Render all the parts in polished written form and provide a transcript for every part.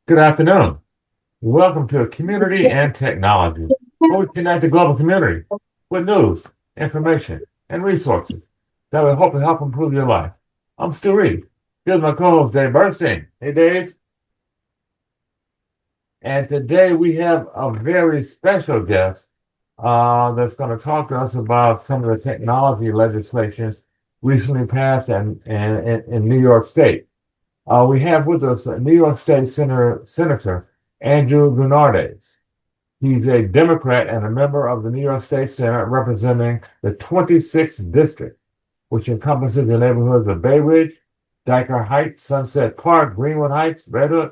Good afternoon. Welcome to Community and Technology, where we connect the global community with news, information, and resources that will hopefully help improve your life. I'm Stu Reed. Here's my co-host, Dave Bernstein. Hey, Dave. And today we have a very special guest that's going to talk to us about some of the technology legislations recently passed in New York State. We have with us New York State Senator Andrew Gutierrez. He's a Democrat and a member of the New York State Senate representing the 26th District, which encompasses the neighborhoods of Bay Ridge, Dyker Heights, Sunset Park, Greenwood Heights, Redwood,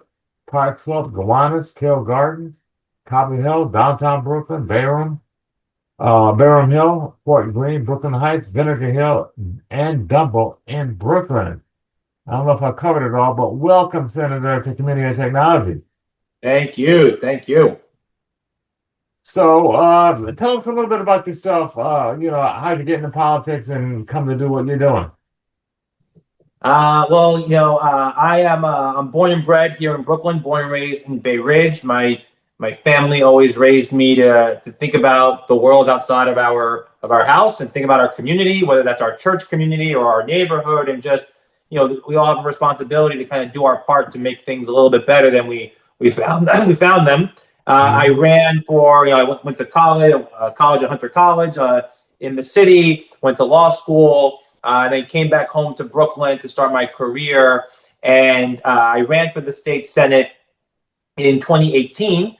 Park Slope, Gowanus, Keele Gardens, Copley Hill, downtown Brooklyn, Bayham Hill, Fort Greene, Brooklyn Heights, Vinegar Hill, and Dumbo in Brooklyn. I don't know if I covered it all, but welcome, Senator, to Community and Technology. Thank you. Thank you. So tell us a little bit about yourself, how you get into politics and come to do what you're doing. I'm born and bred here in Brooklyn, born and raised in Bay Ridge. My family always raised me to think about the world outside of our house and think about our community, whether that's our church community or our neighborhood, and just we all have a responsibility to kind of do our part to make things a little bit better than we found them. I ran for, I went to college at Hunter College in the city, went to law school, and then came back home to Brooklyn to start my career. And I ran for the state Senate in 2018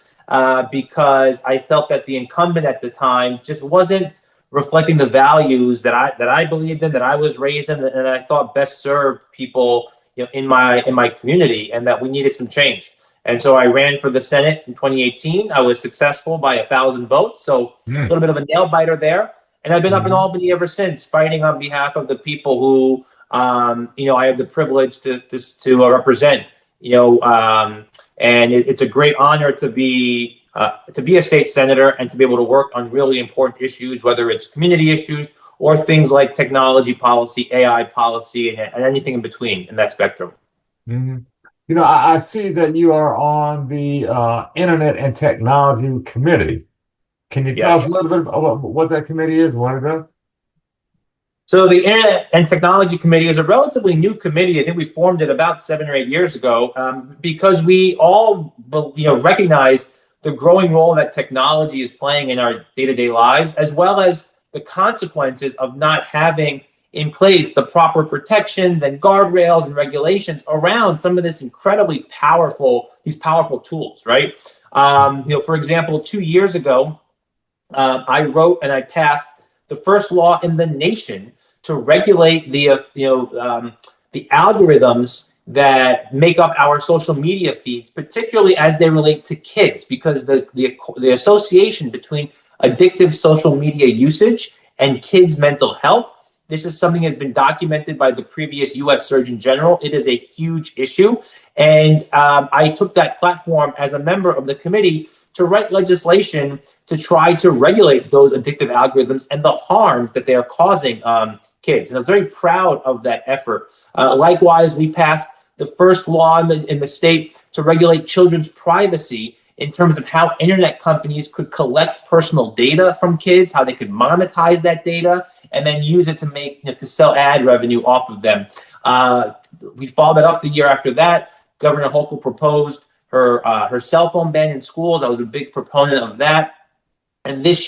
because I felt that the incumbent at the time just wasn't reflecting the values that I believed in, that I was raised in, and that I thought best served people in my community, and that we needed some change. And so I ran for the Senate in 2018. I was successful by 1,000 votes, so a little bit of a nail biter there. And I've been up in Albany ever since, fighting on behalf of the people who, I have the privilege to represent. And it's a great honor to be a state senator and to be able to work on really important issues, whether it's community issues or things like technology policy, AI policy, and anything in between in that spectrum. Mm-hmm. I see that you are on the Internet and Technology Committee. Can you tell us a little bit about what that committee is, what it does? So the Internet and Technology Committee is a relatively new committee. I think we formed it about 7 or 8 years ago because we all recognize the growing role that technology is playing in our day-to-day lives, as well as the consequences of not having in place the proper protections and guardrails and regulations around some of this incredibly powerful tools, right? For example, 2 years ago, I wrote and I passed the first law in the nation to regulate the algorithms that make up our social media feeds, particularly as they relate to kids, because the association between addictive social media usage and kids' mental health. This is something that has been documented by the previous U.S. Surgeon General. It is a huge issue. And I took that platform as a member of the committee to write legislation to try to regulate those addictive algorithms and the harms that they are causing kids. And I was very proud of that effort. Likewise, we passed the first law in the state to regulate children's privacy in terms of how internet companies could collect personal data from kids, how they could monetize that data, and then use it to sell ad revenue off of them. We followed that up the year after that. Governor Hochul proposed her cell phone ban in schools. I was a big proponent of that. And last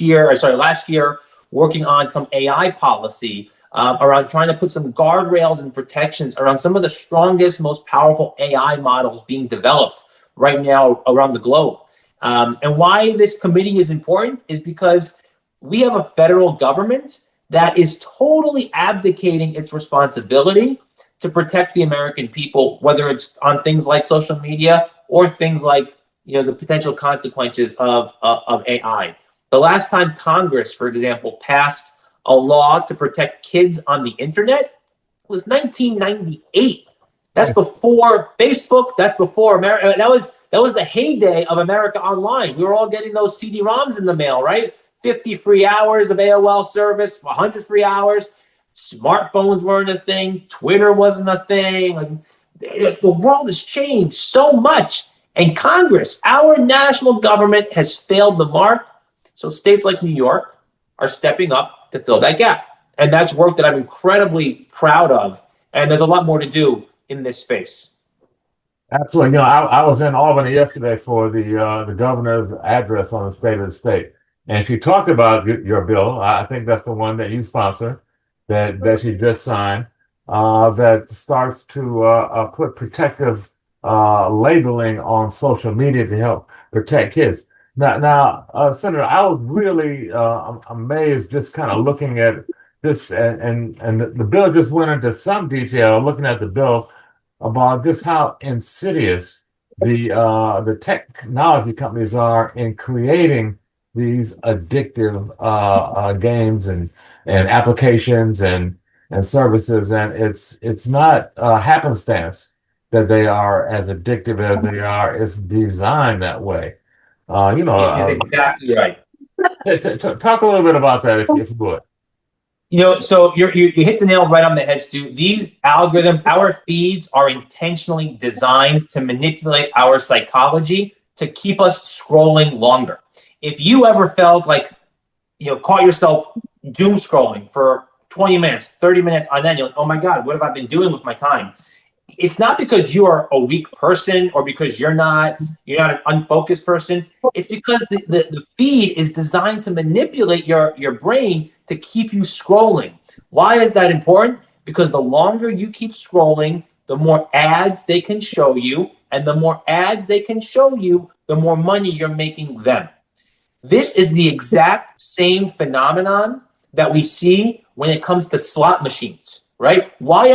year, working on some AI policy around trying to put some guardrails and protections around some of the strongest, most powerful AI models being developed right now around the globe. And why this committee is important is because we have a federal government that is totally abdicating its responsibility to protect the American people, whether it's on things like social media or things like the potential consequences of AI. The last time Congress, for example, passed a law to protect kids on the internet was 1998. That's before Facebook. That's before America. That was the heyday of America Online. We were all getting those CD-ROMs in the mail, right? 50 free hours of AOL service, 100 free hours. Smartphones weren't a thing. Twitter wasn't a thing. The world has changed so much And Congress, our national government, has failed the mark. So states like New York are stepping up to fill that gap. And that's work that I'm incredibly proud of. And there's a lot more to do in this space. Absolutely. I was in Albany yesterday for the governor's address on the state of the state, and she talked about your bill. I think that's the one that you sponsor, that she just signed, that starts to put protective labeling on social media to help protect kids. Now, Senator, I was really amazed just kind of looking at this, and the bill just went into some detail, looking at the bill about just how insidious the technology companies are in creating these addictive games and applications and services, and it's not happenstance that they are as addictive as they are. It's designed that way. You're exactly right. Talk a little bit about that, if you would. So you hit the nail right on the head, Stu. These algorithms, our feeds are intentionally designed to manipulate our psychology to keep us scrolling longer. If you ever felt like, caught yourself doom scrolling for 20 minutes, 30 minutes on end, you're like, oh my God, what have I been doing with my time? It's not because you are a weak person or because you're not an unfocused person. It's because the feed is designed to manipulate your brain to keep you scrolling. Why is that important? Because the longer you keep scrolling, the more ads they can show you, and the more ads they can show you, the more money you're making them. This is the exact same phenomenon that we see when it comes to slot machines, right? Why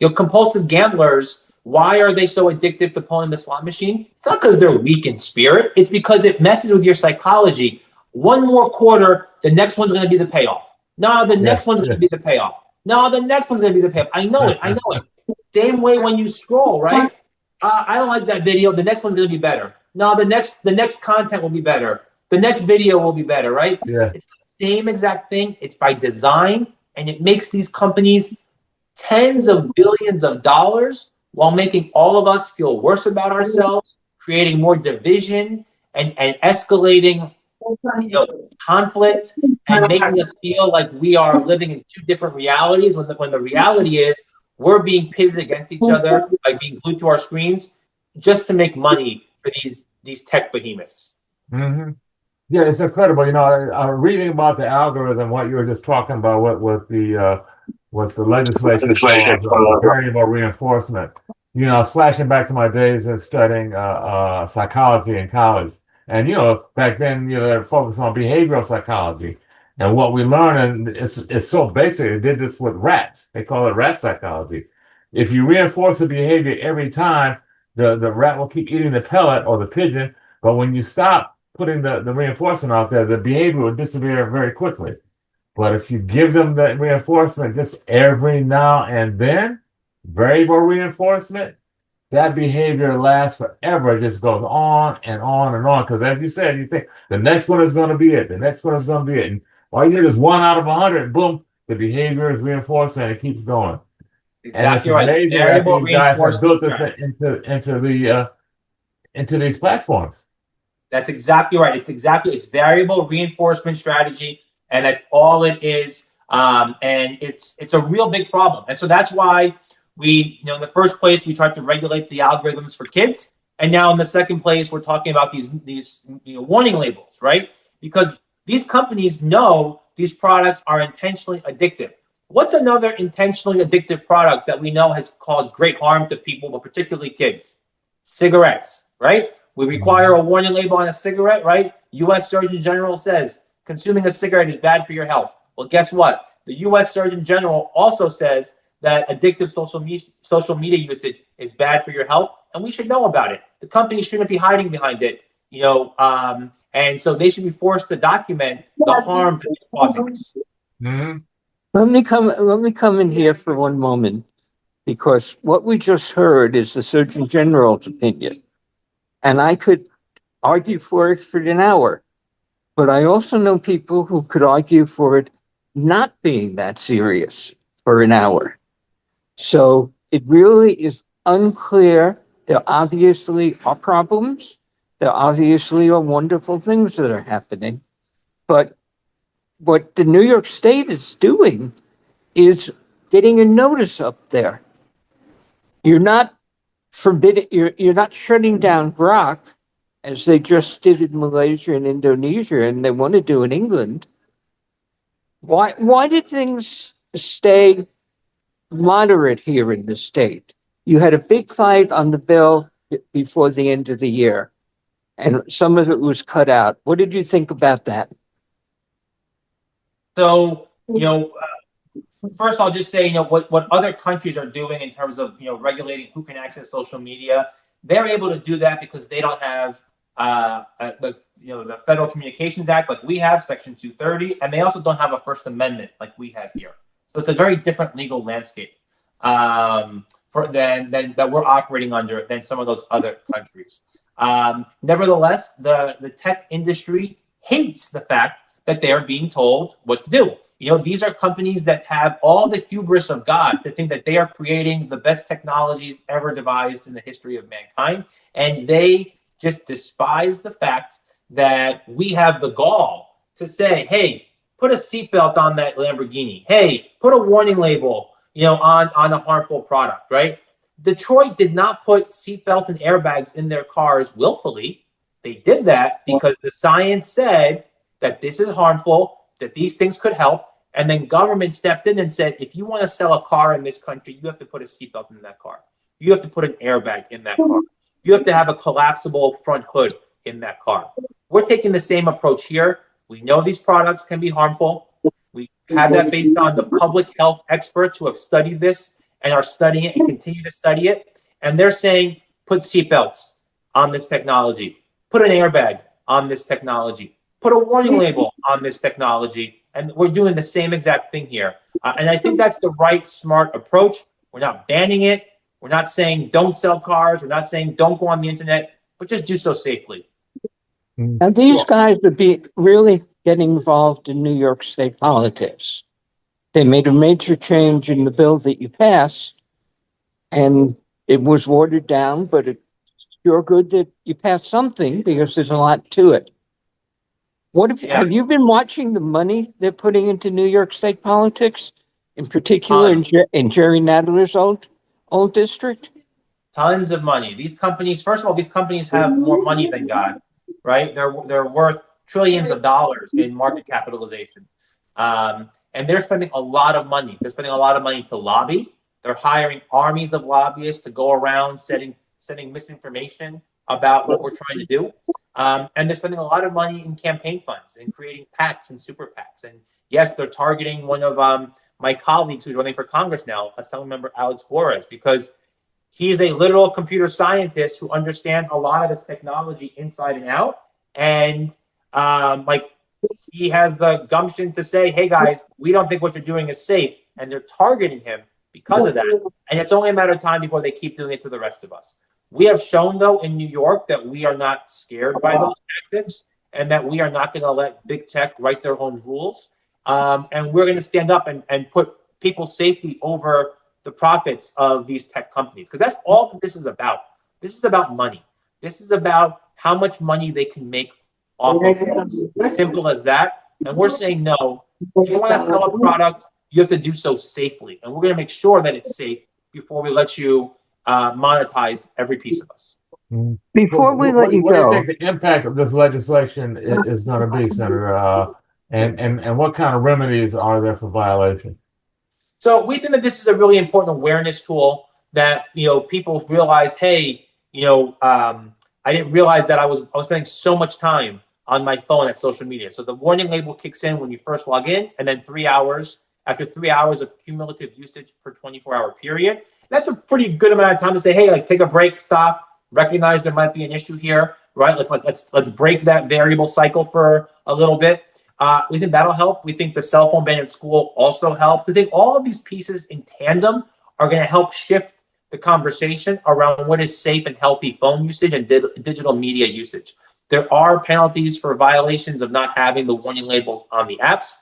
your compulsive gamblers, why are they so addicted to pulling the slot machine? It's not because they're weak in spirit. It's because it messes with your psychology. One more quarter, the next one's going to be the payoff. No, the next one's going to be the payoff. No, the next one's going to be the payoff. I know it. Same way when you scroll, right? I don't like that video. The next one's going to be better. No, the next content will be better. The next video will be better, right? Yeah. It's the same exact thing. It's by design, and it makes these companies tens of billions of dollars while making all of us feel worse about ourselves, creating more division and escalating conflict, and making us feel like we are living in two different realities when the reality is we're being pitted against each other by being glued to our screens just to make money for these tech behemoths. Mm-hmm. Yeah, it's incredible. Reading about the algorithm, what you were just talking about, what the legislation calls variable reinforcement. I was flashing back to my days of studying psychology in college, and back then they're focused on behavioral psychology, and what we learned, and it's so basic. They did this with rats. They call it rat psychology. If you reinforce the behavior every time, the rat will keep eating the pellet or the pigeon, but when you stop putting the reinforcement out there, the behavior will disappear very quickly. But if you give them that reinforcement just every now and then, variable reinforcement, that behavior lasts forever. It just goes on and on and on. Because as you said, you think the next one is going to be it. The next one is going to be it. And all you need is 1 out of 100. Boom, the behavior is reinforced and it keeps going. Exactly and right. Variable you guys have built this into these platforms. That's exactly right. It's variable reinforcement strategy, and that's all it is. And it's a real big problem. And so that's why we, in the first place, we tried to regulate the algorithms for kids, and now in the second place, we're talking about these warning labels, right? Because these companies know these products are intentionally addictive. What's another intentionally addictive product that we know has caused great harm to people, but particularly kids? Cigarettes, right? We require a warning label on a cigarette, right? U.S. Surgeon General says consuming a cigarette is bad for your health. Well, guess what? The U.S. Surgeon General also says that addictive social media usage is bad for your health, and we should know about it. The companies shouldn't be hiding behind it, and so they should be forced to document the harm that they're causing us. Mm-hmm. Let me come in here for one moment, because what we just heard is the Surgeon General's opinion. And I could argue for it for an hour, but I also know people who could argue for it not being that serious for an hour. So it really is unclear There obviously are problems. There obviously are wonderful things that are happening. But what the New York State is doing is getting a notice up there. You're not forbidden, you're not shutting down Grok as they just did in Malaysia and Indonesia, and they want to do in England. Why did things stay moderate here in the state? You had a big fight on the bill before the end of the year, and some of it was cut out. What did you think about that? So, first I'll just say, what other countries are doing in terms of, regulating who can access social media. They're able to do that because they don't have the Federal Communications Act like we have, Section 230, and they also don't have a First Amendment like we have here. So it's a very different legal landscape than that we're operating under than some of those other countries. Nevertheless, the tech industry hates the fact that they are being told what to do. These are companies that have all the hubris of God to think that they are creating the best technologies ever devised in the history of mankind. And they just despise the fact that we have the gall to say, hey, put a seatbelt on that Lamborghini. Hey, put a warning label, on a harmful product, right? Detroit did not put seatbelts and airbags in their cars willfully. They did that because the science said that this is harmful, that these things could help. And then government stepped in and said, if you want to sell a car in this country, you have to put a seatbelt in that car. You have to put an airbag in that car. You have to have a collapsible front hood in that car. We're taking the same approach here. We know these products can be harmful. We have that based on the public health experts who have studied this and are studying it and continue to study it. And they're saying, put seatbelts on this technology. Put an airbag on this technology. Put a warning label on this technology. And we're doing the same exact thing here. And I think that's the right, smart approach. We're not banning it. We're not saying don't sell cars. We're not saying don't go on the internet, but just do so safely. And these guys would be really getting involved in New York State politics. They made a major change in the bill that you passed, and it was watered down, but it's sure good that you passed something because there's a lot to it. Have you been watching the money they're putting into New York State politics, in particular in Jerry Nadler's old district? Tons of money. These companies, first of all, these companies have more money than God, right? They're worth trillions of dollars in market capitalization. And they're spending a lot of money. They're spending a lot of money to lobby. They're hiring armies of lobbyists to go around sending misinformation about what we're trying to do. And they're spending a lot of money in campaign funds and creating PACs and super PACs. And yes, they're targeting one of my colleagues who's running for Congress now, Assemblymember Alex Flores, because he is a literal computer scientist who understands a lot of this technology inside and out. And he has the gumption to say, hey guys, we don't think what you're doing is safe. And they're targeting him because of that. And it's only a matter of time before they keep doing it to the rest of us. We have shown, though, in New York that we are not scared by those tactics and that we are not going to let big tech write their own rules. And we're going to stand up and put people's safety over the profits of these tech companies, because that's all that this is about. This is about money. This is about how much money they can make off of it. Simple as that. And we're saying, no, if you want to sell a product, you have to do so safely. And we're going to make sure that it's safe before we let you monetize every piece of us. Before we let you what go, do you think the impact of this legislation is going to be, Senator? And what kind of remedies are there for violation? So we think that this is a really important awareness tool that people realize, hey, I didn't realize that I was spending so much time on my phone at social media. So the warning label kicks in when you first log in, and then after 3 hours of cumulative usage per 24-hour period. That's a pretty good amount of time to say, hey, take a break, stop, recognize there might be an issue here, right? Let's break that variable cycle for a little bit. We think that'll help. We think the cell phone ban in school also helps. We think all of these pieces in tandem are going to help shift the conversation around what is safe and healthy phone usage and digital media usage. There are penalties for violations of not having the warning labels on the apps,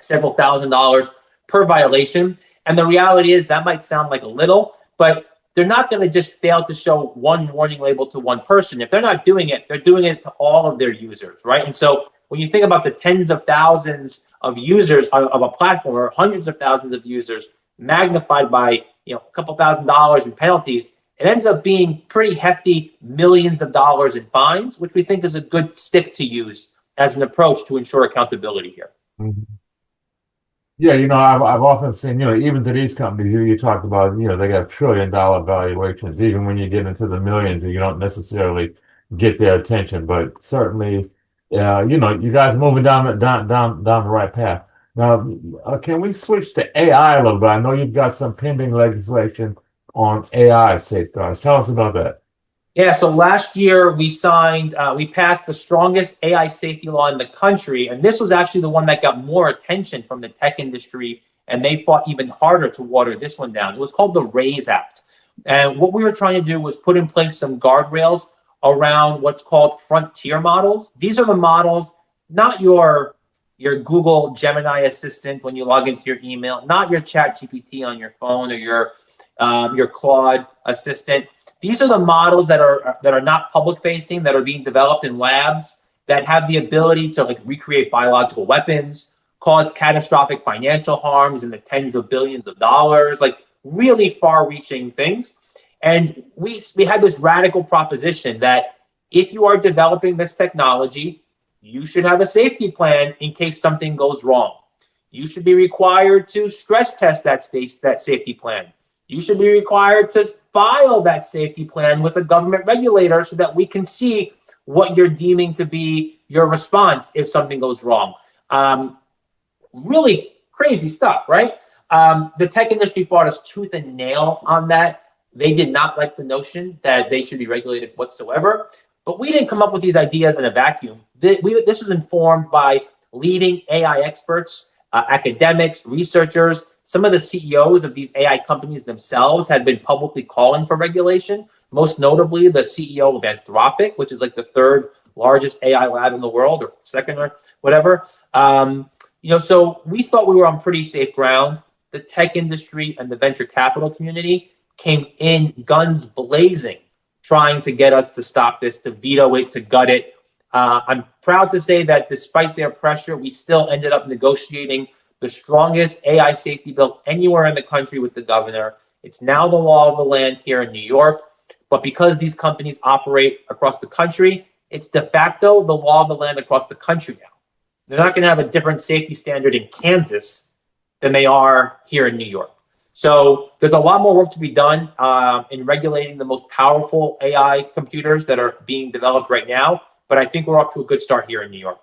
several $1,000s per violation. And the reality is that might sound like a little, but they're not going to just fail to show one warning label to one person. If they're not doing it, they're doing it to all of their users, right? And so when you think about the tens of thousands of users of a platform, or hundreds of thousands of users, magnified by a couple $1,000s in penalties, it ends up being pretty hefty millions of dollars in fines, which we think is a good stick to use as an approach to ensure accountability here. Mhm. Yeah, I've often seen, even to these companies you talked about, they got $1 trillion valuations. Even when you get into the millions, you don't necessarily get their attention. But certainly, you guys are moving down the right path. Now, can we switch to AI a little bit? I know you've got some pending legislation on AI safeguards. Tell us about that. Yeah, so last year we passed the strongest AI safety law in the country, and this was actually the one that got more attention from the tech industry, and they fought even harder to water this one down. It was called the RAISE Act, and what we were trying to do was put in place some guardrails around what's called frontier models. These are the models, not your Google Gemini assistant when you log into your email, not your ChatGPT on your phone, or your Claude assistant. These are the models that are not public facing, that are being developed in labs, that have the ability to recreate biological weapons, cause catastrophic financial harms in the tens of billions of dollars, really far reaching things. And we had this radical proposition that if you are developing this technology, you should have a safety plan in case something goes wrong. You should be required to stress test that safety plan. You should be required to file that safety plan with a government regulator so that we can see what you're deeming to be your response if something goes wrong. Really crazy stuff, right? The tech industry fought us tooth and nail on that. They did not like the notion that they should be regulated whatsoever. But we didn't come up with these ideas in a vacuum. This was informed by leading AI experts, academics, researchers. Some of the CEOs of these AI companies themselves had been publicly calling for regulation, most notably the CEO of Anthropic, which is the third largest AI lab in the world, or second, or whatever. So we thought we were on pretty safe ground. The tech industry and the venture capital community came in guns blazing, trying to get us to stop this, to veto it, to gut it. I'm proud to say that despite their pressure, we still ended up negotiating the strongest AI safety bill anywhere in the country with the governor. It's now the law of the land here in New York. But because these companies operate across the country, it's de facto the law of the land across the country now. They're not going to have a different safety standard in Kansas than they are here in New York. So there's a lot more work to be done in regulating the most powerful AI computers that are being developed right now. But I think we're off to a good start here in New York.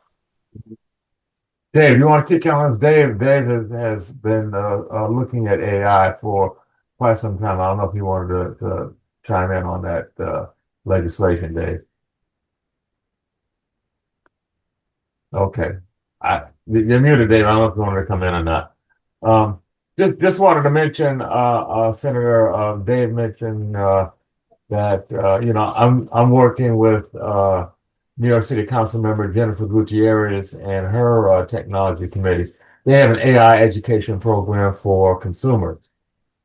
Dave, you want to kick on this? Dave has been looking at AI for quite some time. I don't know if you wanted to chime in on that legislation, Dave. Okay. You're muted, Dave. I don't know if you wanted to come in or not. Just wanted to mention, Senator Dave mentioned that I'm working with New York City Council member Jennifer Gutierrez and her technology committee. They have an AI education program for consumers,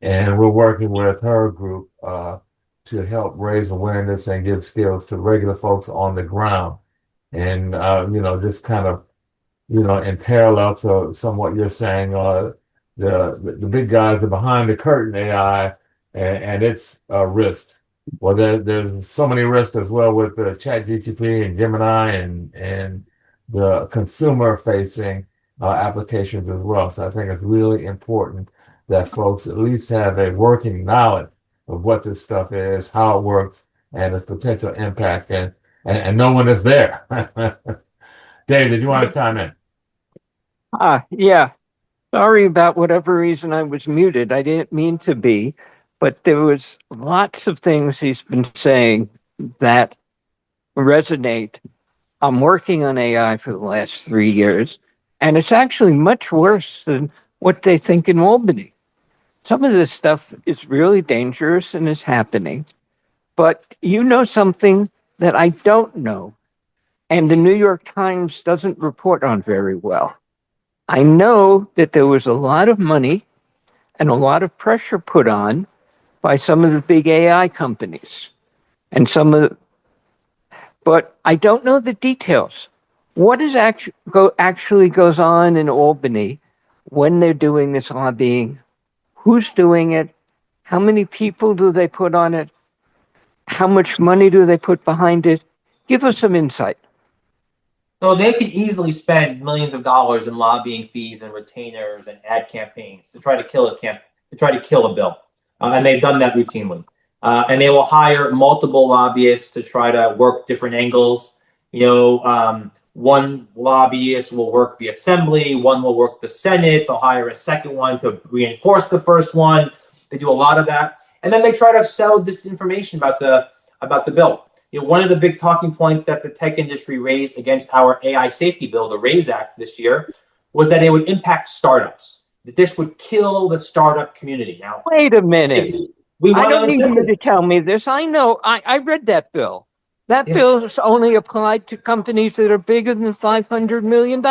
and we're working with her group to help raise awareness and give skills to regular folks on the ground. And just kind of in parallel to some what you're saying, the big guys are behind the curtain AI and its risks. Well, there's so many risks as well with the ChatGPT and Gemini and the consumer-facing applications as well. So I think it's really important that folks at least have a working knowledge of what this stuff is, how it works, and its potential impact, and know when it's there. Dave, did you want to chime in? Yeah. Sorry about whatever reason I was muted. I didn't mean to be. But there was lots of things he's been saying that resonate. I'm working on AI for the last 3 years, and it's actually much worse than what they think in Albany. Some of this stuff is really dangerous and is happening. But you know something that I don't know, and the New York Times doesn't report on very well. I know that there was a lot of money and a lot of pressure put on by some of the big AI companies and but I don't know the details. What is actually goes on in Albany when they're doing this lobbying? Who's doing it? How many people do they put on it? How much money do they put behind it? Give us some insight. So they could easily spend millions of dollars in lobbying fees and retainers and ad campaigns to try to kill a bill, and they've done that routinely. And they will hire multiple lobbyists to try to work different angles. One lobbyist will work the assembly, one will work the Senate. They'll hire a second one to reinforce the first one. They do a lot of that, and then they try to sell disinformation about the bill. One of the big talking points that the tech industry raised against our AI safety bill, the RAISE Act this year, was that it would impact startups, that this would kill the startup community. Now, wait a minute. I don't need you to tell me this. I know. I read that bill. That bill is only applied to companies that are bigger than $500 million.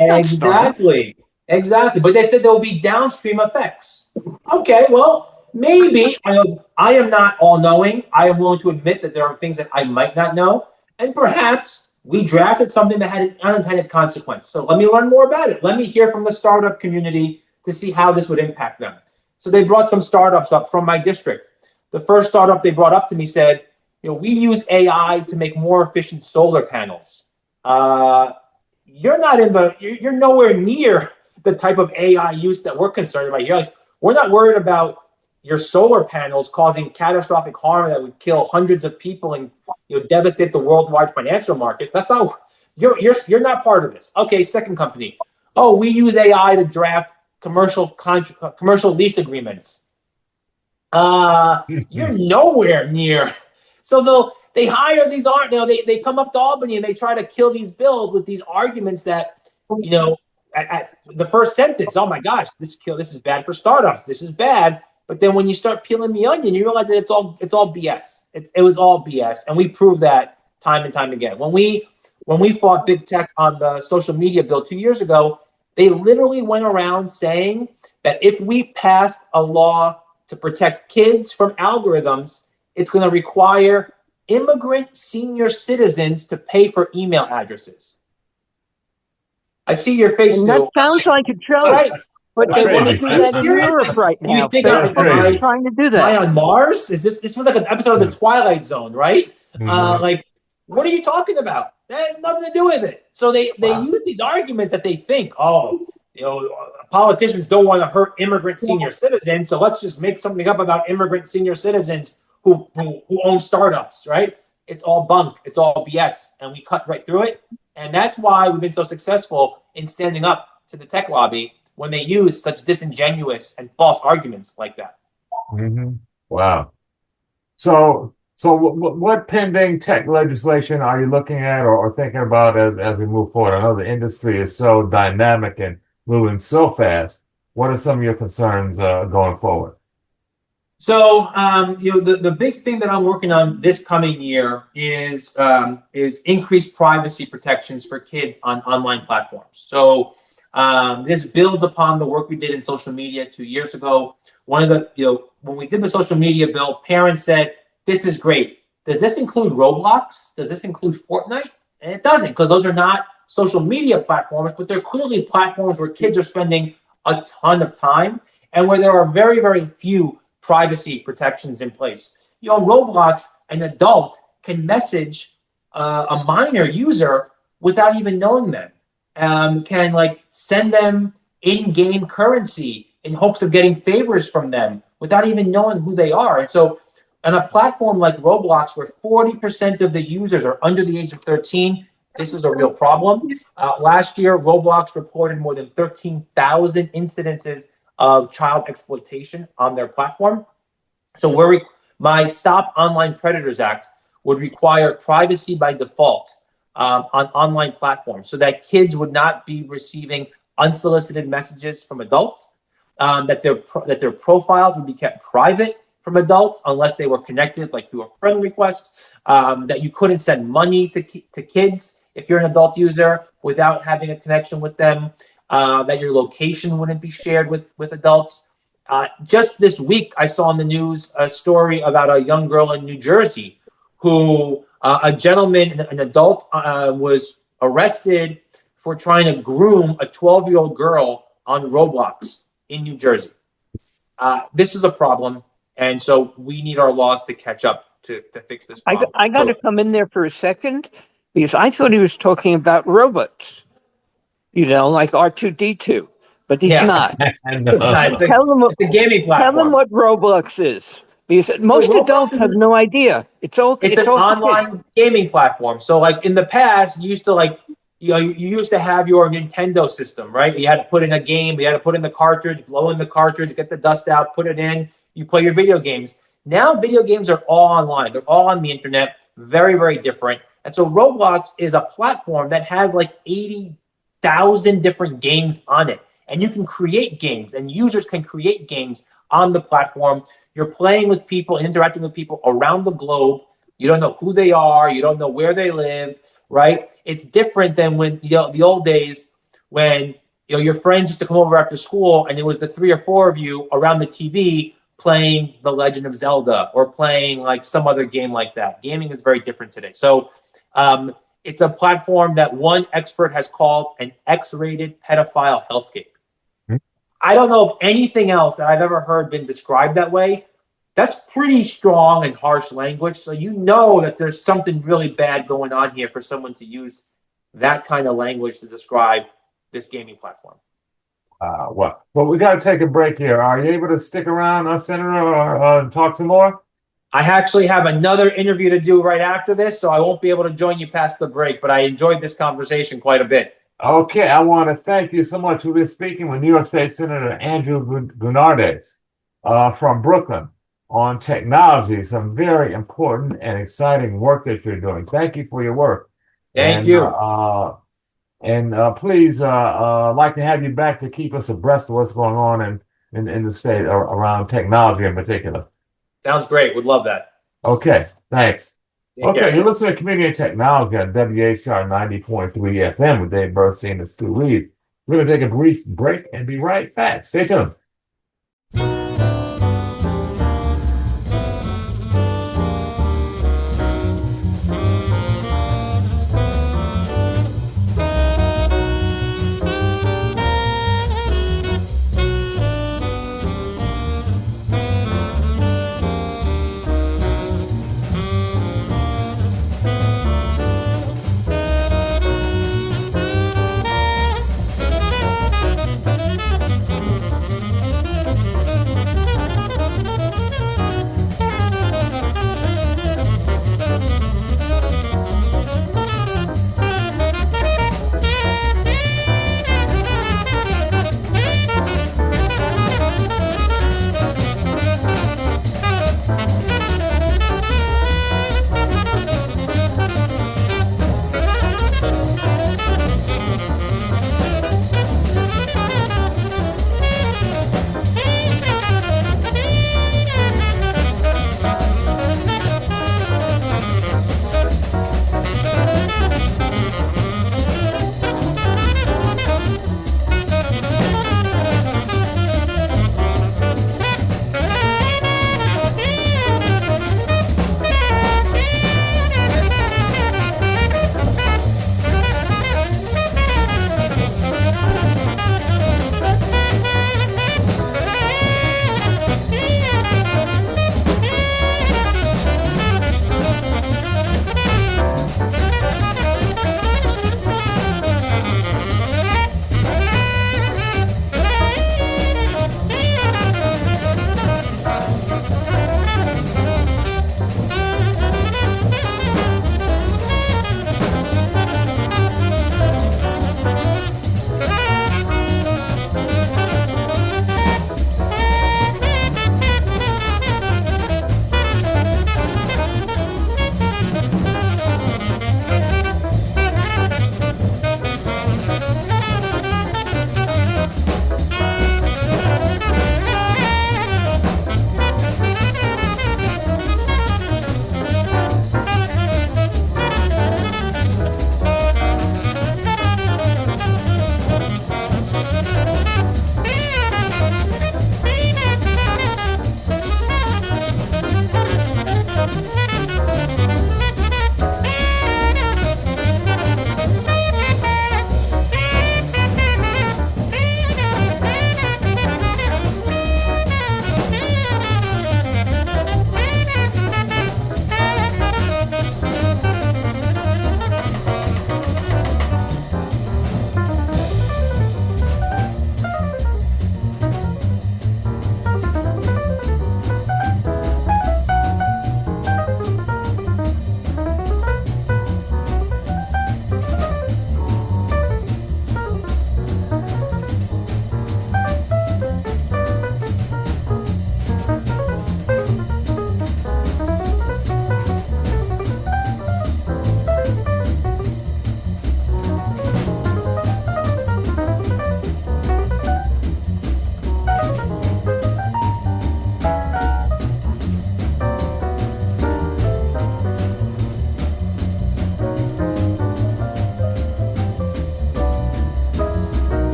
Exactly. But they said there will be downstream effects. Okay, well, maybe. I am not all-knowing. I am willing to admit that there are things that I might not know. And perhaps we drafted something that had an unintended consequence. So let me learn more about it. Let me hear from the startup community to see how this would impact them. So they brought some startups up from my district. The first startup they brought up to me said, we use AI to make more efficient solar panels. You're nowhere near the type of AI use that we're concerned about here. We're not worried about your solar panels causing catastrophic harm that would kill hundreds of people and devastate the worldwide financial markets. That's not you're not part of this. Okay, second company. Oh, we use AI to draft commercial lease agreements. You're nowhere near. So they hire these they come up to Albany and they try to kill these bills with these arguments that at the first sentence, oh my gosh, this is bad for startups. This is bad. But then when you start peeling the onion, you realize that it's all BS. It was all BS, and we proved that time and time again. When we fought big tech on the social media bill 2 years ago, they literally went around saying that if we passed a law to protect kids from algorithms, it's going to require immigrant senior citizens to pay for email addresses. I see your face. And that sounds like a joke. Right. But they want to do that in Europe right now. You think am trying to do that? Am I on Mars? This was like an episode of The Twilight Zone, right? Mm-hmm. What are you talking about? That had nothing to do with it. So they use these arguments that they think, politicians don't want to hurt immigrant senior citizens, so let's just make something up about immigrant senior citizens who own startups, right? It's all bunk. It's all BS. And we cut right through it. And that's why we've been so successful in standing up to the tech lobby when they use such disingenuous and false arguments like that. Mm-hmm. Wow. So what pending tech legislation are you looking at or thinking about as we move forward? I know the industry is so dynamic and moving so fast. What are some of your concerns going forward? So, the big thing that I'm working on this coming year is increased privacy protections for kids on online platforms. So, this builds upon the work we did in social media 2 years ago. When we did the social media bill, parents said, "This is great. Does this include Roblox? Does this include Fortnite?" And it doesn't, because those are not social media platforms, but they're clearly platforms where kids are spending a ton of time and where there are very, very few privacy protections in place. On Roblox, an adult can message a minor user without even knowing them. Can send them in-game currency in hopes of getting favors from them without even knowing who they are. And so on a platform like Roblox, where 40% of the users are under the age of 13, this is a real problem. Last year, Roblox reported more than 13,000 incidences of child exploitation on their platform. So my Stop Online Predators Act would require privacy by default on online platforms, so that kids would not be receiving unsolicited messages from adults, that their profiles would be kept private from adults unless they were connected through a friend request, that you couldn't send money to kids if you're an adult user without having a connection with them, that your location wouldn't be shared with adults. Just this week, I saw in the news a story about a young girl in New Jersey who a gentleman, an adult, was arrested for trying to groom a 12-year-old girl on Roblox in New Jersey. This is a problem, and so we need our laws to catch up to fix this problem. I got to come in there for a second because I thought he was talking about robots, like R2D2, but he's not. And, It's a gaming Tell them platform. what Roblox is. Because most Roblox adults is have no idea. It's all It's an all online gaming platform. So like in the past, you used to you used to have your Nintendo system, right? You had to put in a game, you had to put in the cartridge, blow in the cartridge, get the dust out, put it in, you play your video games. Now video games are all online. They're all on the internet, very, very different. And so Roblox is a platform that has like 80,000 different games on it. And you can create games, and users can create games on the platform. You're playing with people, interacting with people around the globe. You don't know who they are. You don't know where they live, right? It's different than when the old days when your friends used to come over after school and it was the 3 or 4 of you around the TV playing The Legend of Zelda or playing like some other game like that. Gaming is very different today. So it's a platform that one expert has called an X-rated pedophile hellscape. I don't know of anything else that I've ever heard been described that way. That's pretty strong and harsh language. So you know that there's something really bad going on here for someone to use that kind of language to describe this gaming platform. Well, we got to take a break here. Are you able to stick around, Senator, or talk some more? I actually have another interview to do right after this, so I won't be able to join you past the break, but I enjoyed this conversation quite a bit. Okay, I want to thank you so much. We've been speaking with New York State Senator Andrew Gounardes from Brooklyn on technology, some very important and exciting work that you're doing. Thank you for your work. Thank you. Please, like to have you back to keep us abreast of what's going on in the state around technology in particular. Sounds great. Would love that. Okay, thanks. Take Okay, care. you're listening to Community and Technology on WHR 90.3 FM with Dave Bernstein and Stu Reed. We're going to take a brief break and be right back. Stay tuned.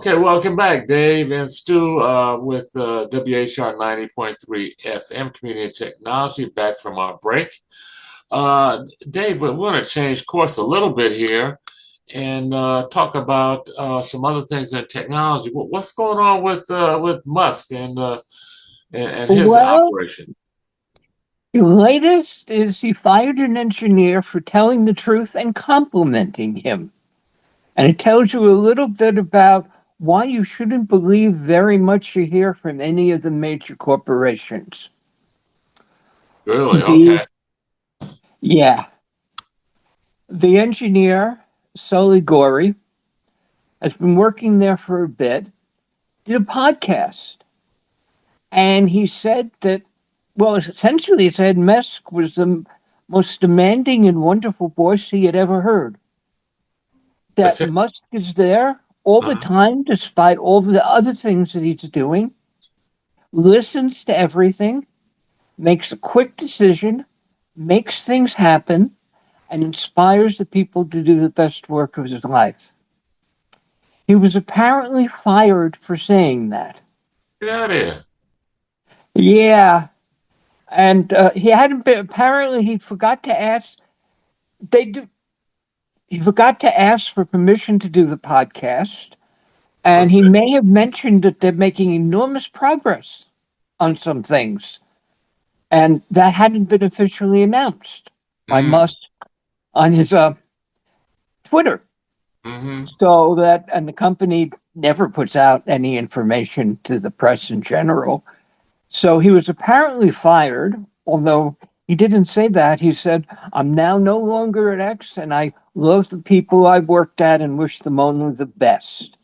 Okay, welcome back, Dave and Stu, with WHR 90.3 FM Community Technology, back from our break. Dave, we're going to change course a little bit here and talk about some other things in technology. What's going on with Musk and his Well, operation? the latest is he fired an engineer for telling the truth and complimenting him. And it tells you a little bit about why you shouldn't believe very much you hear from any of the major corporations. Really? The Okay. Yeah, the engineer, Sully Gorey, has been working there for a bit, did a podcast. And he said that, well, essentially he said Musk was the most demanding and wonderful voice he had ever heard. That's That it. Musk is there all the Uh-huh. time, despite all the other things that he's doing, listens to everything, makes a quick decision, makes things happen, and inspires the people to do the best work of his life. He was apparently fired for saying that. Get out of here. Yeah, and he hadn't been. Apparently, he forgot to ask. They do. He forgot to ask for permission to do the podcast, and he Okay. may have mentioned that they're making enormous progress on some things, and that hadn't been officially announced by Mm, Musk on his Twitter. mm-hmm. So that, and the company never puts out any information to the press in general. So he was apparently fired, although he didn't say that. He said, I'm now no longer at X, and I love the people I've worked at and wish them only the best.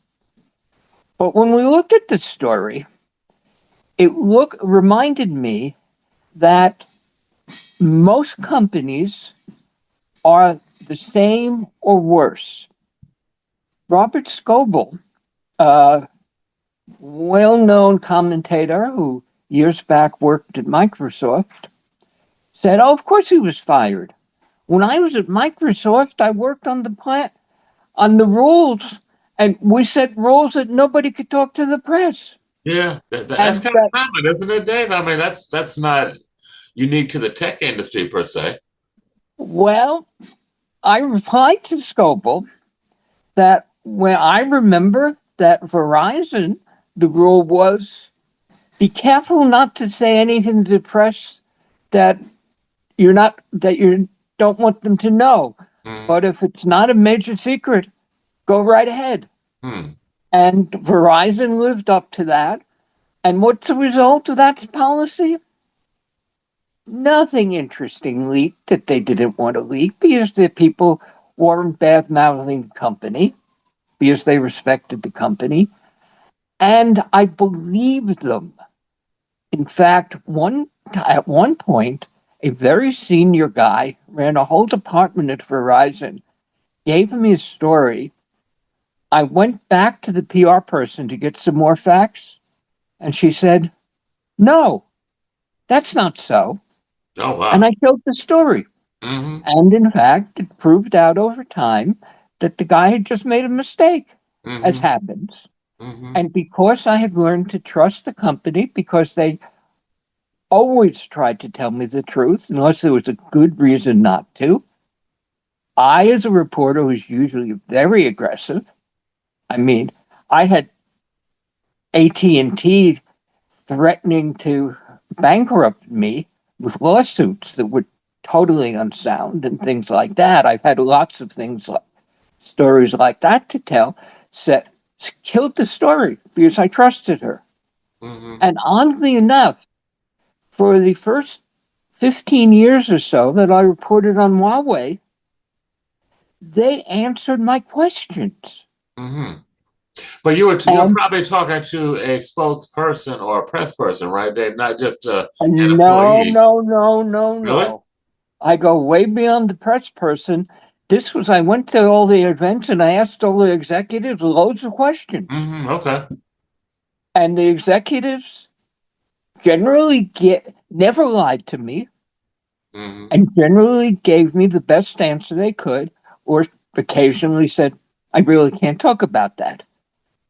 But when we looked at this story, it reminded me that most companies are the same or worse. Robert Scoble, a well-known commentator who years back worked at Microsoft, said, oh, of course he was fired. When I was at Microsoft, I worked on the plant, on the rules, and we set rules that nobody could talk to the press. Yeah, that's And kind of common, isn't it, Dave? I mean, that's not unique to the tech industry per se. well, I replied to Scoble that when I remember that Verizon, the rule was be careful not to say anything to the press that you don't want them to know. Mm, But if it's not a major secret, go right ahead. hmm. And Verizon lived up to that. And what's the result of that policy? Nothing interesting leaked that they didn't want to leak because the people weren't bad mouthing the company, because they respected the company. And I believed them. In fact, at one point, a very senior guy ran a whole department at Verizon, gave me a story. I went back to the PR person to get some more facts, and she said, no, that's not so. Oh And wow. I showed the story. Mm-hmm. And in fact, it proved out over time that the guy had just made a mistake, as Mm-hmm. happens. Mm-hmm. And because I had learned to trust the company, because they always tried to tell me the truth, unless there was a good reason not to, I, as a reporter who's usually very aggressive, I mean, I had AT&T threatening to bankrupt me with lawsuits that were totally unsound and things like that. I've had lots of stories like that to tell. Killed the story because I trusted her. Mm-hmm. And oddly enough, for the first 15 years or so that I reported on Huawei, they answered my questions. Mm-hmm. But you're And probably talking to a spokesperson or a press person, right, Dave? Not just an no, employee. no, no, no, Really? no. I go way beyond the press person. I went to all the events and I asked all the executives loads of questions. Mm-hmm. Okay. And the executives generally never lied to me Mm-hmm. and generally gave me the best answer they could, or occasionally said, I really can't talk about that.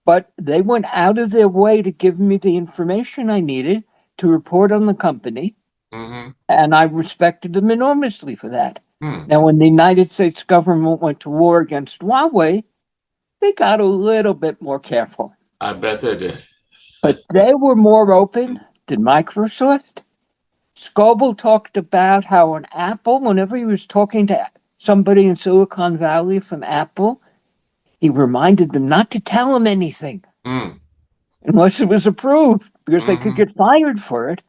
but they went out of their way to give me the information I needed to report on the company, Mm-hmm. and I respected them enormously for that. Hmm. Now, when the United States government went to war against Huawei, they got a little bit more careful. I bet they did. But they were more open than Microsoft. Scoble talked about how on Apple, whenever he was talking to somebody in Silicon Valley from Apple, he reminded them not to tell him anything Mm. unless it was approved, because they could Mhm. get fired for it.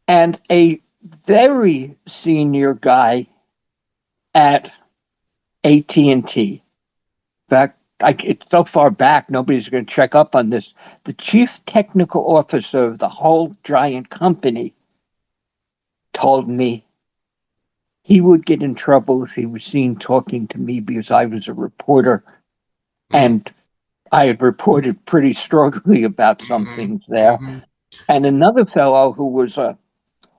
And a very senior guy at AT&T, in fact, it's so far back, nobody's going to check up on this. The chief technical officer of the whole giant company told me he would get in trouble if he was seen talking to me because I was a reporter and I had reported pretty strongly about some Mhm. things there. Mhm. And another fellow who was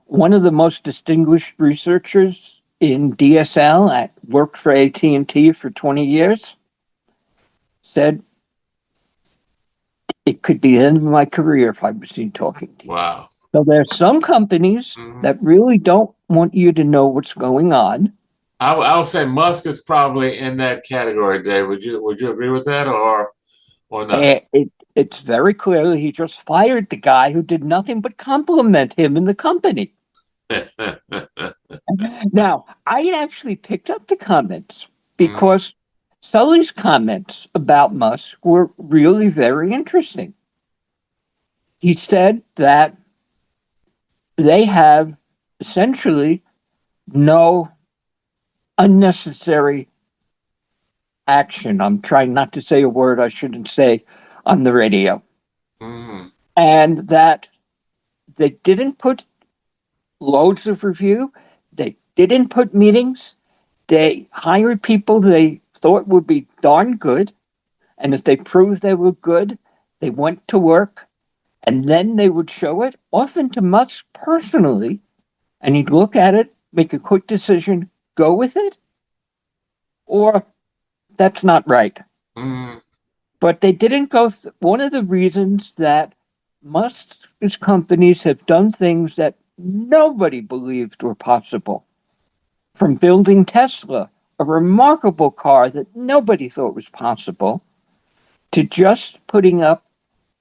one of the most distinguished researchers in DSL, worked for AT&T for 20 years, said it could be the end of my career if I was seen talking to you. Wow. So there are some companies Mhm. that really don't want you to know what's going on. I would say Musk is probably in that category, Dave. Would you agree with that or not? It's very clear he just fired the guy who did nothing but compliment him in the company. Now, I actually picked up the comments because Sully's comments about Musk were really very interesting. He said that they have essentially no unnecessary action. I'm trying not to say a word I shouldn't say on the radio. Mhm. And that they didn't put loads of review, they didn't put meetings, they hired people they thought would be darn good. And if they proved they were good, they went to work and then they would show it, often to Musk personally, and he'd look at it, make a quick decision, go with it, or that's not right. Mhm. But they didn't go. One of the reasons that Musk's companies have done things that nobody believed were possible, from building Tesla, a remarkable car that nobody thought was possible, to just putting up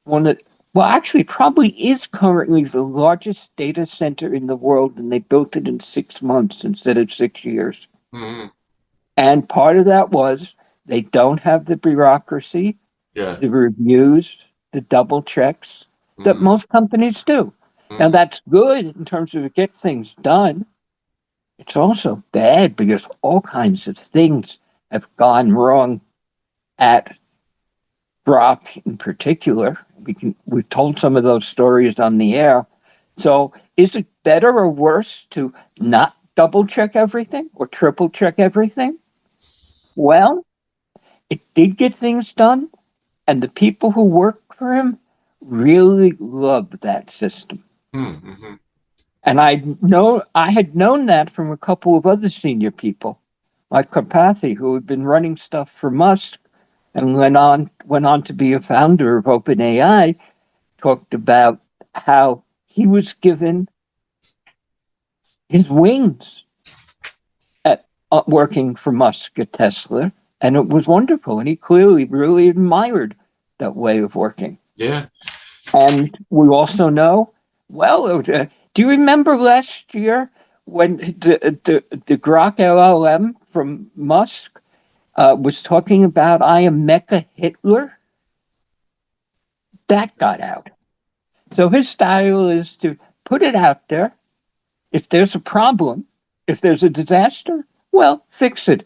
one that, well, actually, probably is currently the largest data center in the world, and they built it in 6 months instead of 6 years. Mhm. And part of that was they don't have the bureaucracy, Yeah. the reviews, the double checks that Mhm. most companies do. Now, Mhm. that's good in terms of it gets things done. It's also bad because all kinds of things have gone wrong at Brock in particular. We've told some of those stories on the air. So is it better or worse to not double check everything or triple check everything? Well, it did get things done, and the people who work for him really loved that system. Mhm. And I had known that from a couple of other senior people, like Karpathy, who had been running stuff for Musk and went on to be a founder of OpenAI, talked about how he was given his wings at working for Musk at Tesla, and it was wonderful. And he clearly really admired that way of working. Yeah. And we also know, well, do you remember last year when the Grok LLM from Musk was talking about I am Mecha Hitler? That got out. So his style is to put it out there. If there's a problem, if there's a disaster, well, fix it.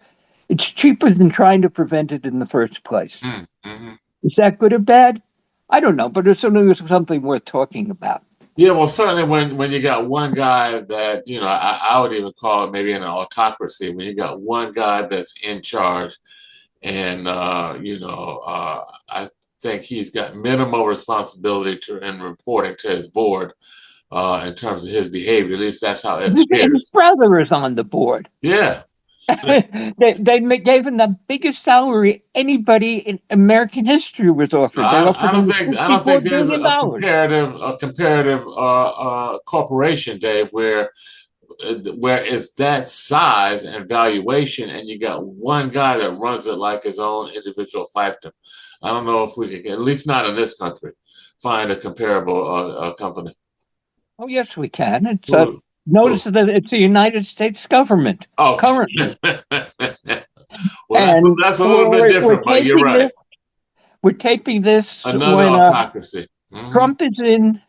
It's cheaper than trying to prevent it in the first place. Mhm. Is that good or bad? I don't know, but it's certainly something worth talking about. Yeah, well, certainly when you got one guy that, I would even call it maybe an autocracy, when you got one guy that's in charge and, I think he's got minimal responsibility in reporting to his board in terms of his behavior. At least that's how it His appears. brother is on the board. Yeah. Gave him the biggest salary anybody in American history was So offered. They I offered don't him think $54 there's billion. a comparative corporation, Dave, where it's that size and valuation, and you got one guy that runs it like his own individual fiefdom. I don't know if we can, at least not in this country, find a comparable company. Oh, yes, we can. It's Who? notice Who? that it's the United States government Okay. currently. Well, And that's a little bit we're different, but you're taping this. right. We're taping this Another when autocracy. Hmm. Trump is in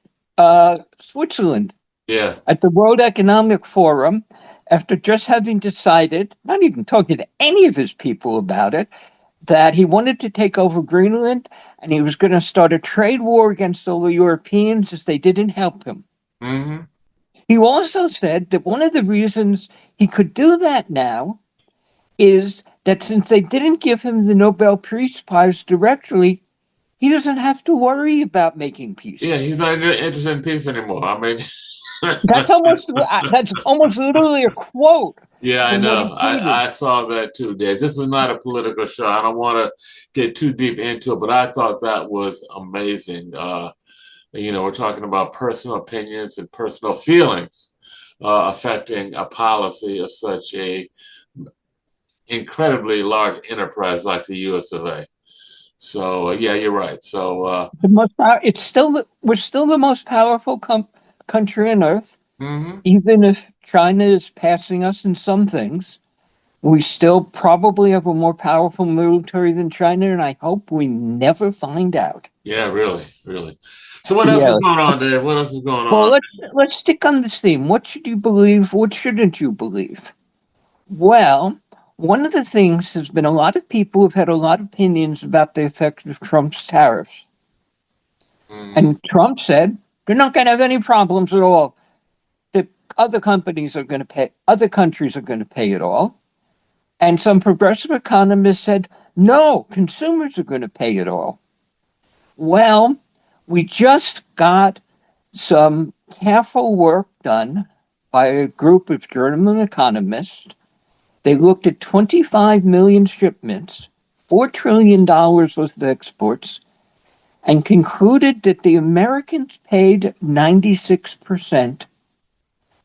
Switzerland Yeah. at the World Economic Forum after just having decided, not even talking to any of his people about it, that he wanted to take over Greenland and he was going to start a trade war against all the Europeans if they didn't help him. Hmm. He also said that one of the reasons he could do that now is that since they didn't give him the Nobel Peace Prize directly, he doesn't have to worry about making Yeah, peace. he's not interested in peace anymore. I mean, That's almost literally a quote yeah, I from what he know. tweeted. I saw that too, Dave. This is not a political show. I don't want to get too deep into it, but I thought that was amazing. We're talking about personal opinions and personal feelings affecting a policy of such a incredibly large enterprise like the U.S. of A. So yeah, you're right. So It's still we're still the most powerful country on earth, mhm. even if China is passing us in some things. We still probably have a more powerful military than China, and I hope we never find out. Yeah, really, really. So what else is Yeah. going on, Dave? What else is going Well, on? let's stick on this theme. What should you believe? What shouldn't you believe? Well, one of the things has been a lot of people have had a lot of opinions about the effect of Trump's tariffs. Mhm. And Trump said they're not going to have any problems at all. The other companies are going to pay, other countries are going to pay it all. And some progressive economists said, no, consumers are going to pay it all. Well, we just got some careful work done by a group of German economists. They looked at 25 million shipments, $4 trillion worth of exports, and concluded that the Americans paid 96%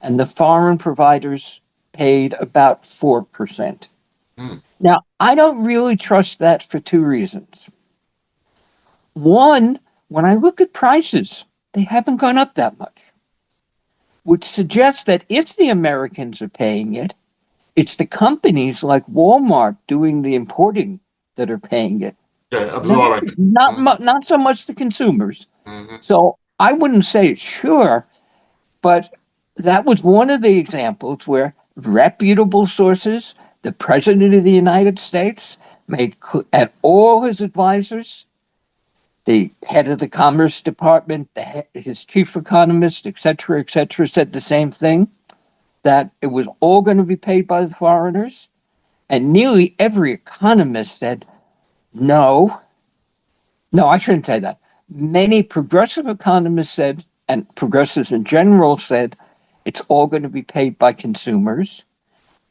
and the foreign providers paid about 4%. Mm. Now, I don't really trust that for two reasons. One, when I look at prices, they haven't gone up that much, which suggests that if the Americans are paying it, it's the companies like Walmart doing the importing that are paying it. Yeah, absorbing it. Not so much the consumers. Hmm. So I wouldn't say it's sure, but that was one of the examples where reputable sources, the President of the United States, and all his advisors, the head of the Commerce Department, his chief economist, et cetera, said the same thing, that it was all going to be paid by the foreigners. And nearly every economist said, no, I shouldn't say that. Many progressive economists said, and progressives in general said, it's all going to be paid by consumers.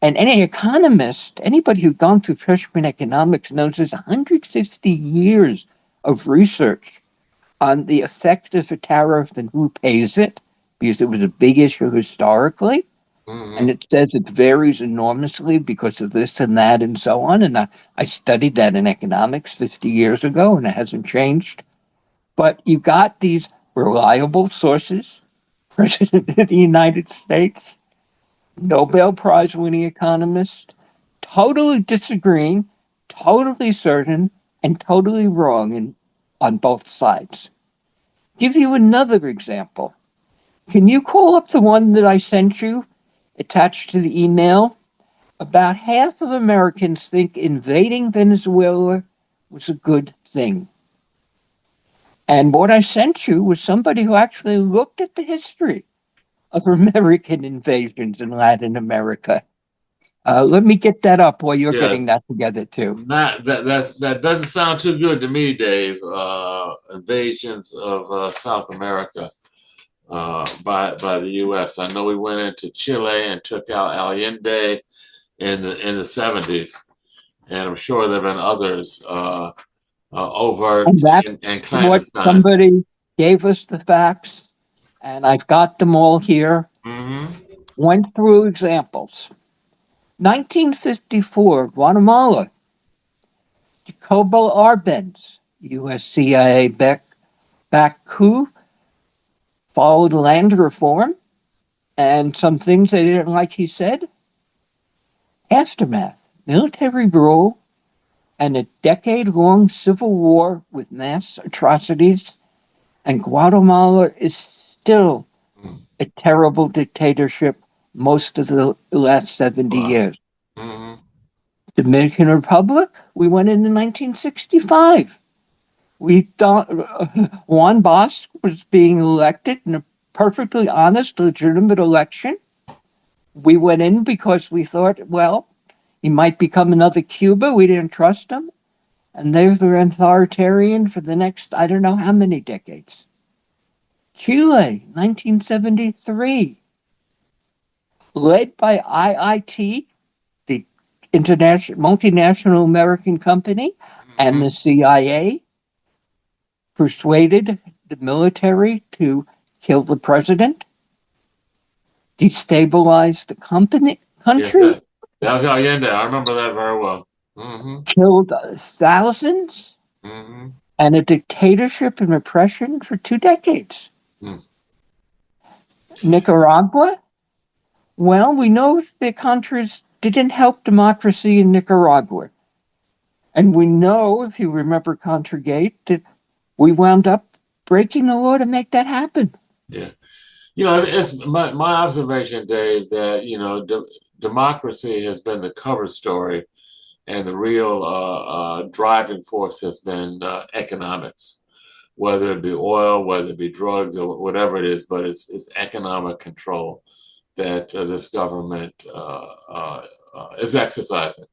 And any economist, anybody who's gone through freshman economics knows there's 150 years of research on the effect of a tariff and who pays it, because it was a big issue historically. Hmm. And it says it varies enormously because of this and that and so on. And I studied that in economics 50 years ago, and it hasn't changed. But you got these reliable sources, President of the United States, Nobel Prize winning economist, totally disagreeing, totally certain, and totally wrong on both sides. Give you another example. Can you call up the one that I sent you attached to the email? About half of Americans think invading Venezuela was a good thing. And what I sent you was somebody who actually looked at the history of American invasions in Latin America. Let me get that up while you're Yeah, getting that together too. that doesn't sound too good to me, Dave. Invasions of South America by the U.S. I know we went into Chile and took out Allende, in the 70s, and I'm sure there have been others overt And that's and what clandestine. somebody gave us the facts, and I've got them all here. Hmm. Went through examples. 1954, Guatemala. Jacobo Arbenz, U.S. CIA back coup, followed land reform, and some things they didn't like he said. Aftermath, military rule, and a decade-long civil war with mass atrocities, and Guatemala is still a terrible dictatorship most of the last 70 Wow. years. Hmm. Dominican Republic, we went in 1965. We thought Juan Bosch was being elected in a perfectly honest, legitimate election. We went in because we thought, well, he might become another Cuba. We didn't trust him. And they were authoritarian for the next, I don't know how many decades. Chile, 1973, led by IIT, the international multinational American company, and the CIA, persuaded the military to kill the president, destabilize the Yeah, country, that was Allende. I remember that very well. Hmm. killed thousands, Hmm. and a dictatorship and repression for 2 decades. Mm. Nicaragua, well, we know the Contras didn't help democracy in Nicaragua. And we know, if you remember Contragate, that we wound up breaking the law to make that happen. Yeah. You know, it's my observation, Dave, that, democracy has been the cover story, and the real driving force has been economics, whether it be oil, whether it be drugs, or whatever it is, but it's economic control that this government is exercising.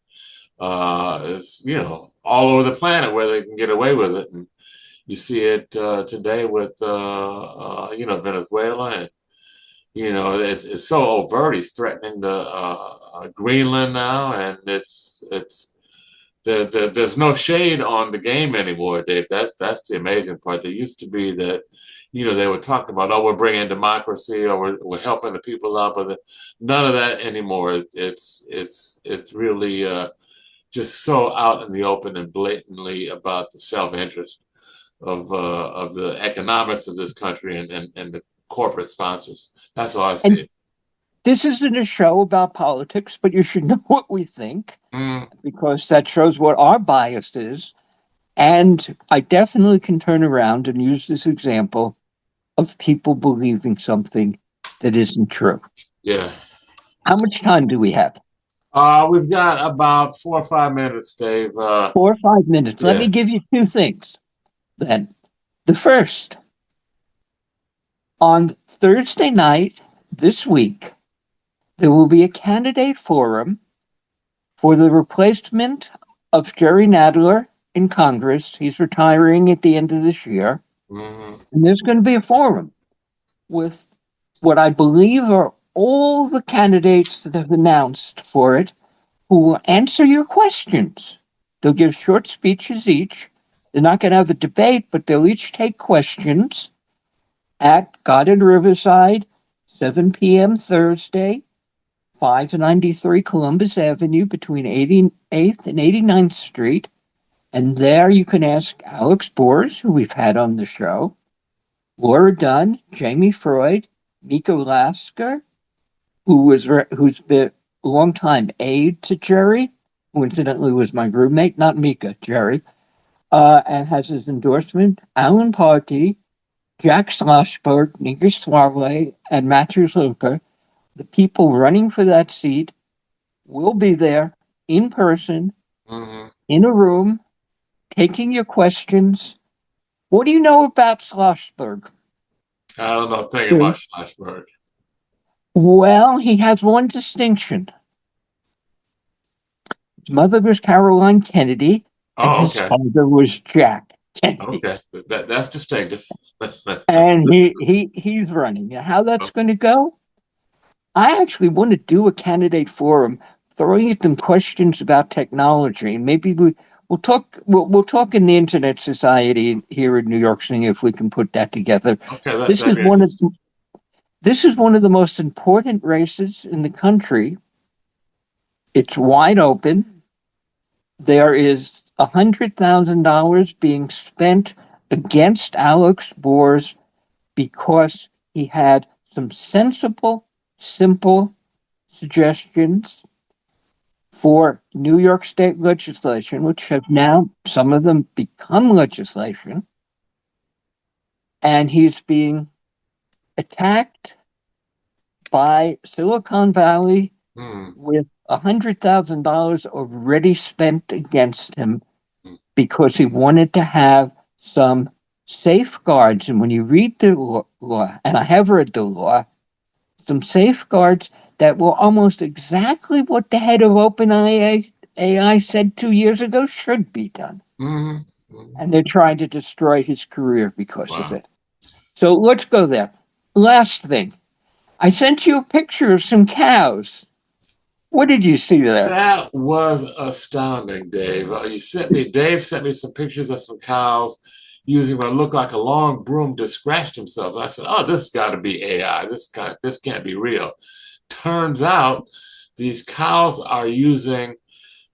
It's, all over the planet where they can get away with it. And you see it today with, Venezuela, and it's so overt. He's threatening the Greenland now, and there's no shade on the game anymore, Dave. That's the amazing part. There used to be that, they would talk about, oh, we're bringing democracy, or we're helping the people out, but none of that anymore. It's really just so out in the open and blatantly about the self-interest of the economics of this country and the corporate sponsors. That's all I see And it. this isn't a show about politics, but you should know what we think, Mm, because that shows what our bias is. And I definitely can turn around and use this example of people believing something that isn't true. yeah. How much time do we have? We've got about 4 or 5 minutes, Dave. 4 or 5 minutes. Let Yeah. me give you two things then. The first, on Thursday night this week, there will be a candidate forum for the replacement of Jerry Nadler in Congress. He's retiring at the end of this year. Hmm. And there's going to be a forum with what I believe are all the candidates that have announced for it, who will answer your questions. They'll give short speeches each. They're not going to have a debate, but they'll each take questions at Garden Riverside, 7 p.m. Thursday, 593 Columbus Avenue, between 88th and 89th Street. And there you can ask Alex Bors, who we've had on the show, Laura Dunn, Jamie Freud, Mika Lasker, who's been a longtime aide to Jerry, who incidentally was my roommate, not Mika, Jerry, and has his endorsement, Alan Party, Jack Schlossberg, Nika Suave, and Matthew Zucker. The people running for that seat will be there in person, Hmm. in a room, taking your questions. What do you know about Schlossberg? I don't know. Thinking about Schlossberg. Well, he has one distinction. His mother was Caroline Kennedy, and Oh, his okay. father was Jack Kennedy. Okay. That's distinctive. And he's running. Now, how that's going to go? I actually want to do a candidate forum throwing at them questions about technology. Maybe we'll talk in the Internet Society here in New York City if we can put that together. Okay, This is that'd be one of interesting. this is one of the most important races in the country. It's wide open. There is $100,000 being spent against Alex Bors because he had some sensible, simple suggestions for New York state legislation, which have now, some of them, become legislation. And he's being attacked by Silicon Valley Hmm. with $100,000 already spent against him Hmm. because he wanted to have some safeguards. And when you read the law, and I have read the law, some safeguards that were almost exactly what the head of OpenAI said 2 years ago should be done. Hmm. Hmm. And they're trying to destroy his career because of Wow. it. So let's go there. Last thing. I sent you a picture of some cows. What did you see there? That was astounding, Dave. Dave sent me some pictures of some cows using what looked like a long broom to scratch themselves. I said, "Oh, this has got to be AI. This can't be real." Turns out these cows are using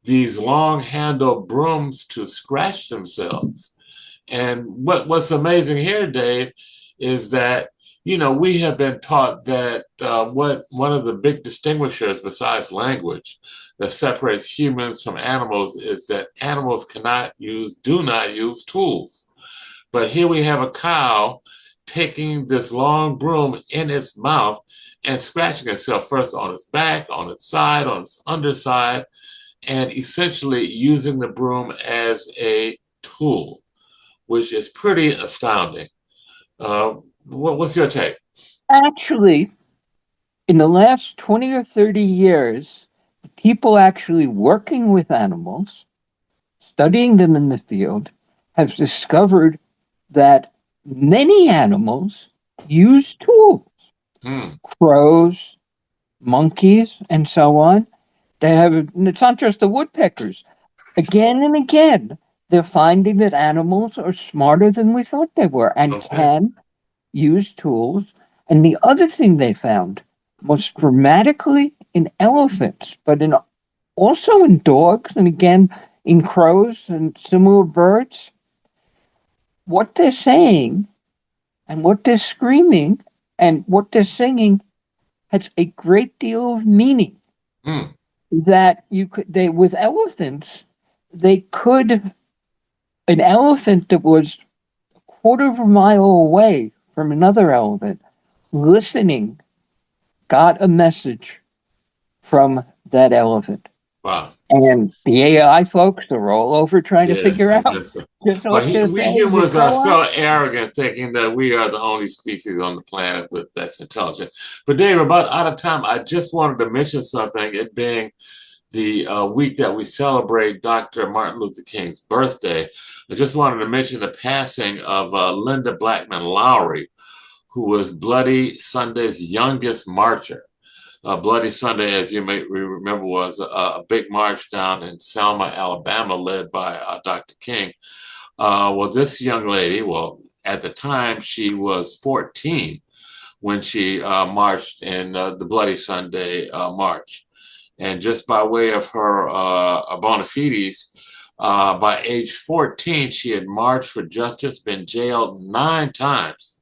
these long-handled brooms to scratch themselves. And what's amazing here, Dave, is that we have been taught that what one of the big distinguishers besides language that separates humans from animals is that animals do not use tools. But here we have a cow taking this long broom in its mouth and scratching itself first on its back, on its side, on its underside, and essentially using the broom as a tool, which is pretty astounding. What's your take? Actually, in the last 20 or 30 years, the people actually working with animals, studying them in the field, have discovered that many animals use tools. Hmm. Crows, monkeys, and so on. It's not just the woodpeckers. Again and again, they're finding that animals are smarter than we thought they were and Okay. can use tools. And the other thing they found, most dramatically in elephants, but also in dogs, and again in crows and similar birds, what they're saying and what they're screaming and what they're singing has a great deal of meaning. Hmm. That with elephants, an elephant that was a quarter of a mile away from another elephant listening got a message from that elephant. Wow. And the AI folks are all over trying to figure I out guess so. just But what they're we saying. humans are so arrogant, thinking that we are the only species on the planet that's intelligent. But Dave, we're about out of time. I just wanted to mention something. It being the week that we celebrate Dr. Martin Luther King's birthday, I just wanted to mention the passing of Linda Blackman Lowry, who was Bloody Sunday's youngest marcher. Bloody Sunday, as you may remember, was a big march down in Selma, Alabama, led by Dr. King. Well, this young lady, at the time she was 14 when she marched in the Bloody Sunday march. And just by way of her bona fides, by age 14, she had marched for justice, been jailed 9 times,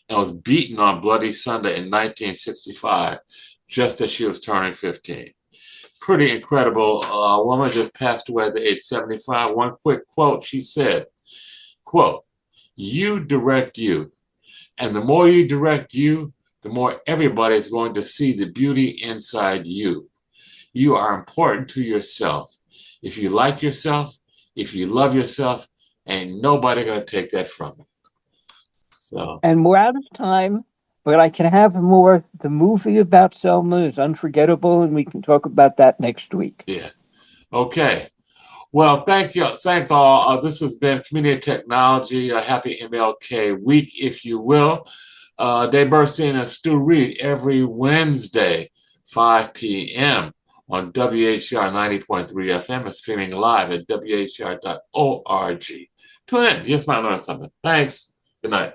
and was beaten on Bloody Sunday in 1965, just as she was turning 15. Pretty incredible. A woman just passed away at the age of 75. One quick quote, she said, quote, "You direct you, and the more you direct you, the more everybody is going to see the beauty inside you. You are important to yourself. If you like yourself, if you love yourself, ain't nobody going to take that from you." So, And we're out of time, but I can have more. The movie about Selma is unforgettable, and we can talk about that next week. yeah. Okay. Well, thank you. Thank all. This has been Community Technology, a happy MLK week, if you will. Dave Burstein and Stu Reed every Wednesday, 5 p.m. on WHCR 90.3 FM and streaming live at WHCR.org. Tune in. You just might learn something. Thanks. Good night.